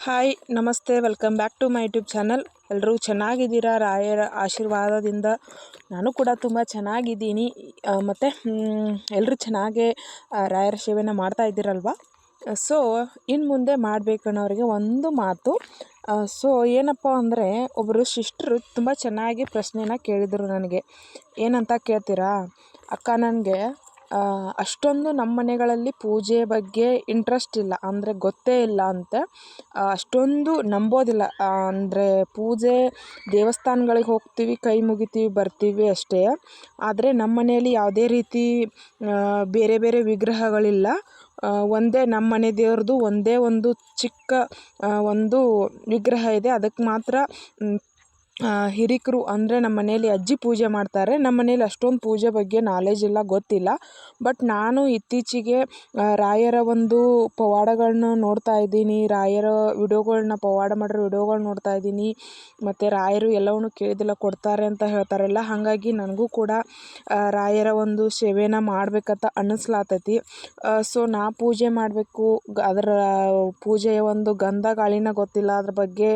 Hi ನಮಸ್ತೆ, welcome back to my YouTube channel. ಎಲ್ಲರೂ ಚೆನ್ನಾಗಿದ್ದೀರಾ? ರಾಯರ ಆಶೀರ್ವಾದದಿಂದ ನಾನು ಕೂಡ ತುಂಬ ಚೆನ್ನಾಗಿದ್ದೀನಿ. ಮತ್ತು ಎಲ್ಲರೂ ಚೆನ್ನಾಗೇ ರಾಯರ ಸೇವೆನ ಮಾಡ್ತಾ ಇದ್ದೀರಲ್ವ. ಸೊ ಇನ್ನು ಮುಂದೆ ಮಾಡಬೇಕನ್ನೋರಿಗೆ ಒಂದು ಮಾತು. ಸೊ ಏನಪ್ಪ ಅಂದರೆ, ಒಬ್ಬರು ಸಿಸ್ಟ್ರು ತುಂಬ ಚೆನ್ನಾಗಿ ಪ್ರಶ್ನೆನ ಕೇಳಿದರು ನನಗೆ. ಏನಂತ ಕೇಳ್ತೀರಾ? ಅಕ್ಕ, ನನಗೆ ಅಷ್ಟೊಂದು ನಮ್ಮ ಮನೆಗಳಲ್ಲಿ ಪೂಜೆ ಬಗ್ಗೆ ಇಂಟ್ರೆಸ್ಟ್ ಇಲ್ಲ, ಅಂದರೆ ಗೊತ್ತೇ ಇಲ್ಲ ಅಂತೆ. ಅಷ್ಟೊಂದು ನಂಬೋದಿಲ್ಲ. ಅಂದರೆ ಪೂಜೆ ದೇವಸ್ಥಾನಗಳಿಗೆ ಹೋಗ್ತೀವಿ, ಕೈ ಮುಗಿತೀವಿ, ಬರ್ತೀವಿ ಅಷ್ಟೇ. ಆದರೆ ನಮ್ಮ ಮನೆಯಲ್ಲಿ ಯಾವುದೇ ರೀತಿ ಬೇರೆ ಬೇರೆ ವಿಗ್ರಹಗಳಿಲ್ಲ. ಒಂದೇ ನಮ್ಮ ಮನೆ ದೇವ್ರದ್ದು ಒಂದೇ ಒಂದು ಚಿಕ್ಕ ಒಂದು ವಿಗ್ರಹ ಇದೆ. ಅದಕ್ಕೆ ಮಾತ್ರ ಹಿರಿಕರು ಅಂದರೆ ನಮ್ಮ ಮನೆಯಲ್ಲಿ ಅಜ್ಜಿ ಪೂಜೆ ಮಾಡ್ತಾರೆ. ನಮ್ಮ ಮನೇಲಿ ಅಷ್ಟೊಂದು ಪೂಜೆ ಬಗ್ಗೆ ನಾಲೆಜ್ ಇಲ್ಲ, ಗೊತ್ತಿಲ್ಲ. ಬಟ್ ನಾನು ಇತ್ತೀಚೆಗೆ ರಾಯರ ಒಂದು ಪವಾಡಗಳನ್ನ ನೋಡ್ತಾ ಇದ್ದೀನಿ. ರಾಯರ ಪವಾಡ ಮಾಡಿರೋ ವಿಡಿಯೋಗಳು ನೋಡ್ತಾ ಇದ್ದೀನಿ. ಮತ್ತು ರಾಯರು ಎಲ್ಲವನ್ನು ಕೇಳಿದೆಲ್ಲ ಕೊಡ್ತಾರೆ ಅಂತ ಹೇಳ್ತಾರಲ್ಲ, ಹಾಗಾಗಿ ನನಗೂ ಕೂಡ ರಾಯರ ಒಂದು ಸೇವೆನ ಮಾಡ್ಬೇಕಂತ ಅನ್ನಿಸ್ಲಾತೈತಿ. ಸೊ ನಾ ಪೂಜೆ ಮಾಡಬೇಕು, ಅದರ ಪೂಜೆಯ ಒಂದು ಗಂಧ ಗಾಳಿನ ಗೊತ್ತಿಲ್ಲ, ಅದ್ರ ಬಗ್ಗೆ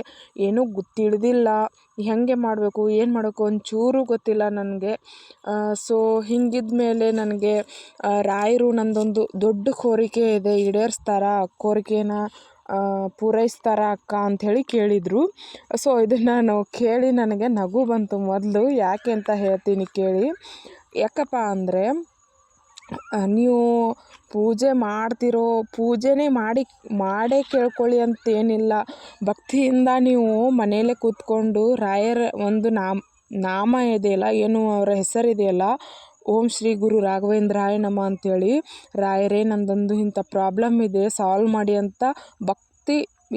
ಏನೂ ತಿಳಿದಿಲ್ಲ. ಹೇಗೆ ಮಾಡಬೇಕು, ಏನು ಮಾಡಬೇಕು ಒಂಚೂರು ಗೊತ್ತಿಲ್ಲ ನನಗೆ. ಸೊ ಹಿಂಗಿದ್ದ ಮೇಲೆ ನನಗೆ ರಾಯರು ನಂದೊಂದು ದೊಡ್ಡ ಕೋರಿಕೆ ಇದೆ, ಈಡೇರಿಸ್ತಾರ, ಕೋರಿಕೆನ ಪೂರೈಸ್ತಾರ ಅಕ್ಕ ಅಂಥೇಳಿ ಕೇಳಿದರು. ಸೊ ಇದನ್ನು ನಾವು ಕೇಳಿ ನನಗೆ ನಗು ಬಂತು. ಮೊದಲು ಯಾಕೆ ಅಂತ ಹೇಳ್ತೀನಿ ಕೇಳಿ. ಯಾಕಪ್ಪ ಅಂದರೆ, ನೀವು ಪೂಜೆ ಮಾಡ್ತಿರೋ ಪೂಜೆನೇ ಮಾಡೇ ಕೇಳ್ಕೊಳ್ಳಿ ಅಂತೇನಿಲ್ಲ. ಭಕ್ತಿಯಿಂದ ನೀವು ಮನೆಯಲ್ಲೇ ಕೂತ್ಕೊಂಡು ರಾಯರ ಒಂದು ನಾಮ ಇದೆಯಲ್ಲ, ಏನು ಅವರ ಹೆಸರಿದೆಯಲ್ಲ, ಓಂ ಶ್ರೀ ಗುರು ರಾಘವೇಂದ್ರಾಯ ನಮಃ ಅಂಥೇಳಿ, ರಾಯರೇ ನಂದೊಂದು ಇಂಥ ಪ್ರಾಬ್ಲಮ್ ಇದೆ, ಸಾಲ್ವ್ ಮಾಡಿ ಅಂತ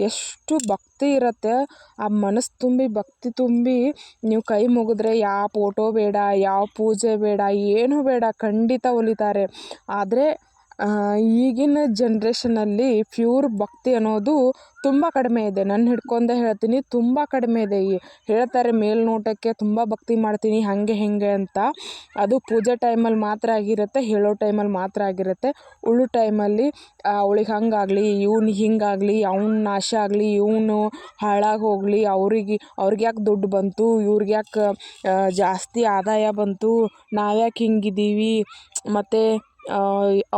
ಎಷ್ಟು ಭಕ್ತಿ ಇರುತ್ತೆ, ಆ ಮನಸ್ಸು ತುಂಬಿ ಭಕ್ತಿ ತುಂಬಿ ನೀವು ಕೈ ಮುಗಿದ್ರೆ ಯಾವ ಫೋಟೋ ಬೇಡ, ಯಾವ ಪೂಜೆ ಬೇಡ, ಏನೂ ಬೇಡ, ಖಂಡಿತ ಒಲಿತಾರೆ. ಆದರೆ ಈಗಿನ ಜನ್ರೇಷನಲ್ಲಿ ಪ್ಯೂರ್ ಭಕ್ತಿ ಅನ್ನೋದು ತುಂಬ ಕಡಿಮೆ ಇದೆ. ನನ್ನ ಹಿಡ್ಕೊಂಡೇ ಹೇಳ್ತೀನಿ, ತುಂಬ ಕಡಿಮೆ ಇದೆ. ಹೇಳ್ತಾರೆ ಮೇಲ್ನೋಟಕ್ಕೆ ತುಂಬ ಭಕ್ತಿ ಮಾಡ್ತೀನಿ ಹಾಗೆ ಹೀಗೆ ಅಂತ. ಅದು ಪೂಜೆ ಟೈಮಲ್ಲಿ ಮಾತ್ರ ಆಗಿರುತ್ತೆ, ಹೇಳೋ ಟೈಮಲ್ಲಿ ಮಾತ್ರ ಆಗಿರುತ್ತೆ. ಉಳು ಟೈಮಲ್ಲಿ ಅವಳಿಗೆ ಹಂಗಾಗಲಿ, ಇವ್ನಿಗೆ ಹಿಂಗಾಗಲಿ, ಅವ್ನು ನಾಶ ಆಗಲಿ, ಇವನು ಹಾಳಾಗಿ ಹೋಗಲಿ, ಅವ್ರಿಗೆ ಯಾಕೆ ದುಡ್ಡು ಬಂತು, ಇವ್ರಿಗೆ ಯಾಕೆ ಜಾಸ್ತಿ ಆದಾಯ ಬಂತು, ನಾವ್ಯಾಕೆ ಹಿಂಗಿದ್ದೀವಿ, ಮತ್ತು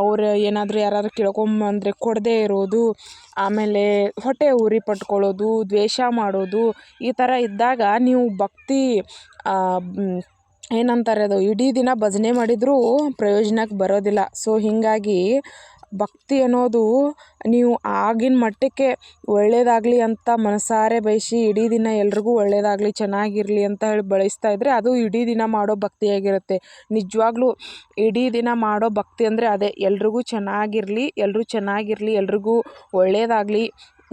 ಅವ್ರು ಏನಾದರೂ ಯಾರಾದ್ರು ಕೇಳ್ಕೊಂಬಂದರೆ ಕೊಡದೇ ಇರೋದು, ಆಮೇಲೆ ಹೊಟ್ಟೆ ಉರಿ ಪಟ್ಕೊಳ್ಳೋದು, ದ್ವೇಷ ಮಾಡೋದು, ಈ ಥರ ಇದ್ದಾಗ ನೀವು ಭಕ್ತಿ ಏನಂತಾರೆ ಅದು, ಇಡೀ ದಿನ ಭಜನೆ ಮಾಡಿದರೂ ಪ್ರಯೋಜನಕ್ಕೆ ಬರೋದಿಲ್ಲ. ಸೊ ಹೀಗಾಗಿ ಭಕ್ತಿ ಅನ್ನೋದು ನೀವು ಆಗಿನ ಮಟ್ಟಕ್ಕೆ ಒಳ್ಳೆಯದಾಗಲಿ ಅಂತ ಮನಸಾರೆ ಬಯಸಿ ಇಡೀ ದಿನ ಎಲ್ರಿಗೂ ಒಳ್ಳೆಯದಾಗಲಿ, ಚೆನ್ನಾಗಿರಲಿ ಅಂತ ಹೇಳಿ ಬಳಸ್ತಾ ಇದ್ದರೆ ಅದು ಇಡೀ ದಿನ ಮಾಡೋ ಭಕ್ತಿಯಾಗಿರುತ್ತೆ. ನಿಜವಾಗ್ಲೂ ಇಡೀ ದಿನ ಮಾಡೋ ಭಕ್ತಿ ಅಂದರೆ ಅದೇ, ಎಲ್ರಿಗೂ ಚೆನ್ನಾಗಿರಲಿ, ಎಲ್ರಿಗೂ ಒಳ್ಳೆಯದಾಗಲಿ.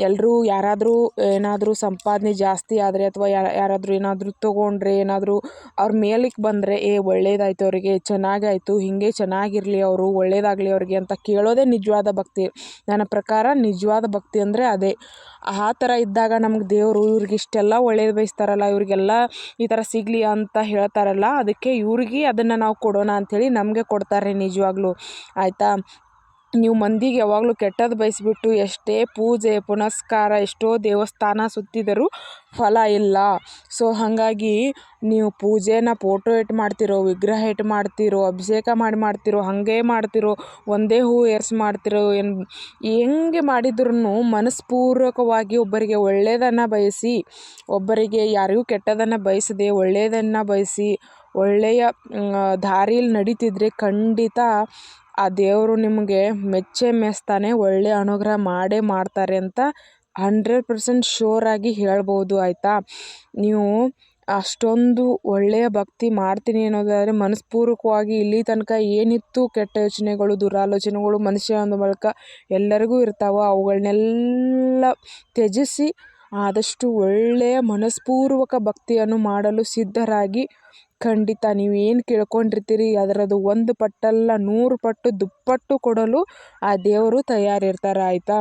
ಎಲ್ಲರೂ ಯಾರಾದರೂ ಏನಾದರೂ ಸಂಪಾದನೆ ಜಾಸ್ತಿ ಆದರೆ, ಅಥವಾ ಯಾರಾದರೂ ಏನಾದರೂ ತೊಗೊಂಡ್ರೆ, ಏನಾದರೂ ಅವ್ರ ಮೇಲಕ್ಕೆ ಬಂದರೆ, ಒಳ್ಳೇದಾಯ್ತು, ಅವರಿಗೆ ಚೆನ್ನಾಗಾಯಿತು, ಹೀಗೆ ಚೆನ್ನಾಗಿರಲಿ, ಅವರು ಒಳ್ಳೇದಾಗಲಿ ಅವ್ರಿಗೆ ಅಂತ ಕೇಳೋದೇ ನಿಜವಾದ ಭಕ್ತಿ. ನನ್ನ ಪ್ರಕಾರ ನಿಜವಾದ ಭಕ್ತಿ ಅಂದರೆ ಅದೇ. ಆ ಥರ ಇದ್ದಾಗ ನಮ್ಗೆ ದೇವರು ಇವ್ರಿಗೆ ಇಷ್ಟೆಲ್ಲ ಒಳ್ಳೇದು ಬಯಸ್ತಾರಲ್ಲ, ಇವ್ರಿಗೆಲ್ಲ ಈ ಥರ ಸಿಗಲಿ ಅಂತ ಹೇಳ್ತಾರಲ್ಲ, ಅದಕ್ಕೆ ಇವ್ರಿಗೆ ಅದನ್ನು ನಾವು ಕೊಡೋಣ ಅಂಥೇಳಿ ನಮಗೆ ಕೊಡ್ತಾರೆ ನಿಜವಾಗ್ಲೂ. ಆಯಿತಾ? ನೀವು ಮಂದಿಗೆ ಯಾವಾಗಲೂ ಕೆಟ್ಟದ್ದು ಬಯಸಿಬಿಟ್ಟು ಎಷ್ಟೇ ಪೂಜೆ ಪುನಸ್ಕಾರ, ಎಷ್ಟೋ ದೇವಸ್ಥಾನ ಸುತ್ತಿದರೂ ಫಲ ಇಲ್ಲ. ಸೊ ಹಾಗಾಗಿ ನೀವು ಪೂಜೆನ ಫೋಟೋ ಇಟ್ಟು ಮಾಡ್ತಿರೋ, ವಿಗ್ರಹ ಇಟ್ಟು ಮಾಡ್ತಿರೋ, ಅಭಿಷೇಕ ಮಾಡ್ತಿರೋ, ಹಾಗೆ ಮಾಡ್ತಿರೋ, ಒಂದೇ ಹೂ ಏರ್ಸಿ ಮಾಡ್ತಿರೋ, ಹೆಂಗೆ ಮಾಡಿದ್ರೂ ಮನಸ್ಪೂರ್ವಕವಾಗಿ ಒಬ್ಬರಿಗೆ ಒಳ್ಳೆಯದನ್ನು ಬಯಸಿ, ಒಬ್ಬರಿಗೆ ಯಾರಿಗೂ ಕೆಟ್ಟದನ್ನು ಬಯಸದೆ ಒಳ್ಳೆಯದನ್ನು ಬಯಸಿ ಒಳ್ಳೆಯ ದಾರಿಯಲ್ಲಿ ನಡೀತಿದ್ರೆ ಖಂಡಿತ ಆ ದೇವರು ನಿಮಗೆ ಮೆಚ್ಚಿಸ್ತಾನೆ, ಒಳ್ಳೆಯ ಅನುಗ್ರಹ ಮಾಡೇ ಮಾಡ್ತಾರೆ ಅಂತ 100% ಶೋರಾಗಿ ಹೇಳ್ಬೋದು. ಆಯಿತಾ? ನೀವು ಅಷ್ಟೊಂದು ಒಳ್ಳೆಯ ಭಕ್ತಿ ಮಾಡ್ತೀನಿ ಅನ್ನೋದಾದರೆ ಮನಸ್ಪೂರ್ವಕವಾಗಿ, ಇಲ್ಲಿ ತನಕ ಏನಿತ್ತು ಕೆಟ್ಟ ಯೋಚನೆಗಳು, ದುರಾಲೋಚನೆಗಳು ಮನುಷ್ಯ ಅಂದ ಬಳಿಕ ಎಲ್ಲರಿಗೂ ಇರ್ತಾವೆ, ಅವುಗಳನ್ನೆಲ್ಲ ತ್ಯಜಿಸಿ ಆದಷ್ಟು ಒಳ್ಳೆಯ ಮನಸ್ಪೂರ್ವಕ ಭಕ್ತಿಯನ್ನು ಮಾಡಲು ಸಿದ್ಧರಾಗಿ, ಖಂಡಿತ ನೀವು ಏನು ಕೇಳ್ಕೊಂಡಿರ್ತೀರಿ ಅದರದ್ದು 1 ಪಟ್ಟಲ್ಲ 100 ಪಟ್ಟು ದುಪ್ಪಟ್ಟು ಕೊಡಲು ಆ ದೇವರು ತಯಾರಿರ್ತಾರೆ. ಆಯಿತಾ?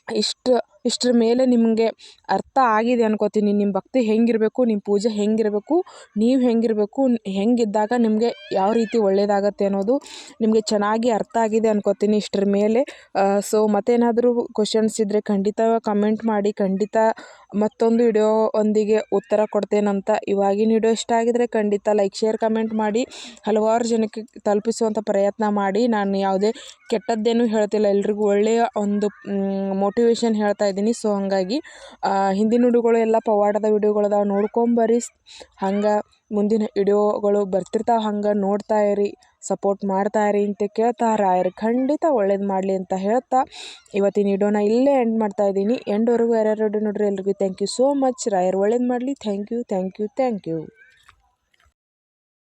ಇಷ್ಟು ಇಷ್ಟರ ಮೇಲೆ ನಿಮಗೆ ಅರ್ಥ ಆಗಿದೆ ಅನ್ಕೋತೀನಿ. ನಿಮ್ಮ ಭಕ್ತಿ ಹೆಂಗಿರಬೇಕು, ನಿಮ್ಮ ಪೂಜೆ ಹೆಂಗಿರಬೇಕು, ನೀವು ಹೆಂಗಿರಬೇಕು, ಹೆಂಗಿದ್ದಾಗ ನಿಮಗೆ ಯಾವ ರೀತಿ ಒಳ್ಳೆಯದಾಗತ್ತೆ ಅನ್ನೋದು ನಿಮಗೆ ಚೆನ್ನಾಗಿ ಅರ್ಥ ಆಗಿದೆ ಅನ್ಕೋತೀನಿ ಇಷ್ಟರ ಮೇಲೆ. ಸೊ ಮತ್ತೇನಾದರೂ ಕ್ವಶನ್ಸ್ ಇದ್ದರೆ ಖಂಡಿತ ಕಮೆಂಟ್ ಮಾಡಿ. ಖಂಡಿತ ಮತ್ತೊಂದು ವಿಡಿಯೋ ಒಂದಿಗೆ ಉತ್ತರ ಕೊಡ್ತೇನಂತ. ಇವಾಗಿನ ವಿಡಿಯೋ ಇಷ್ಟ ಆಗಿದರೆ ಖಂಡಿತ ಲೈಕ್, ಶೇರ್, ಕಮೆಂಟ್ ಮಾಡಿ ಹಲವಾರು ಜನಕ್ಕೆ ತಲುಪಿಸುವಂಥ ಪ್ರಯತ್ನ ಮಾಡಿ. ನಾನು ಯಾವುದೇ ಕೆಟ್ಟದ್ದೇನೂ ಹೇಳ್ತಿಲ್ಲ, ಎಲ್ರಿಗೂ ಒಳ್ಳೆಯ ಒಂದು ಮೋಟಿವೇಶನ್ ಹೇಳ್ತಾ ಇದ್ದೀನಿ. ಸೊ ಹಾಗಾಗಿ ಹಿಂದಿನ ವಿಡಿಯೋಗಳು ಎಲ್ಲ ಪವಾಡದ ವಿಡಿಯೋಗಳದಾವ, ನೋಡ್ಕೊಂಬರ್ರಿ. ಹಂಗೆ ಮುಂದಿನ ವಿಡಿಯೋಗಳು ಬರ್ತಿರ್ತಾವೆ, ಹಂಗೆ ನೋಡ್ತಾ ಇರಿ, ಸಪೋರ್ಟ್ ಮಾಡ್ತಾ ಇರಿ ಅಂತ ಕೇಳ್ತಾ, ರಾಯರು ಖಂಡಿತ ಒಳ್ಳೇದು ಮಾಡಲಿ ಅಂತ ಹೇಳ್ತಾ ಇವತ್ತಿನ ವಿಡಿಯೋನ ಇಲ್ಲೇ ಎಂಡ್ ಮಾಡ್ತಾ ಇದ್ದೀನಿ. ಎಂಡ್ವರೆಗೂ ಯಾರ್ಯಾರು ವಿಡಿಯೋ ನೋಡ್ರಿ ಎಲ್ರಿಗೂ ಥ್ಯಾಂಕ್ ಯು ಸೋ ಮಚ್. ರಾಯರು ಒಳ್ಳೇದು ಮಾಡಲಿ. Thank you.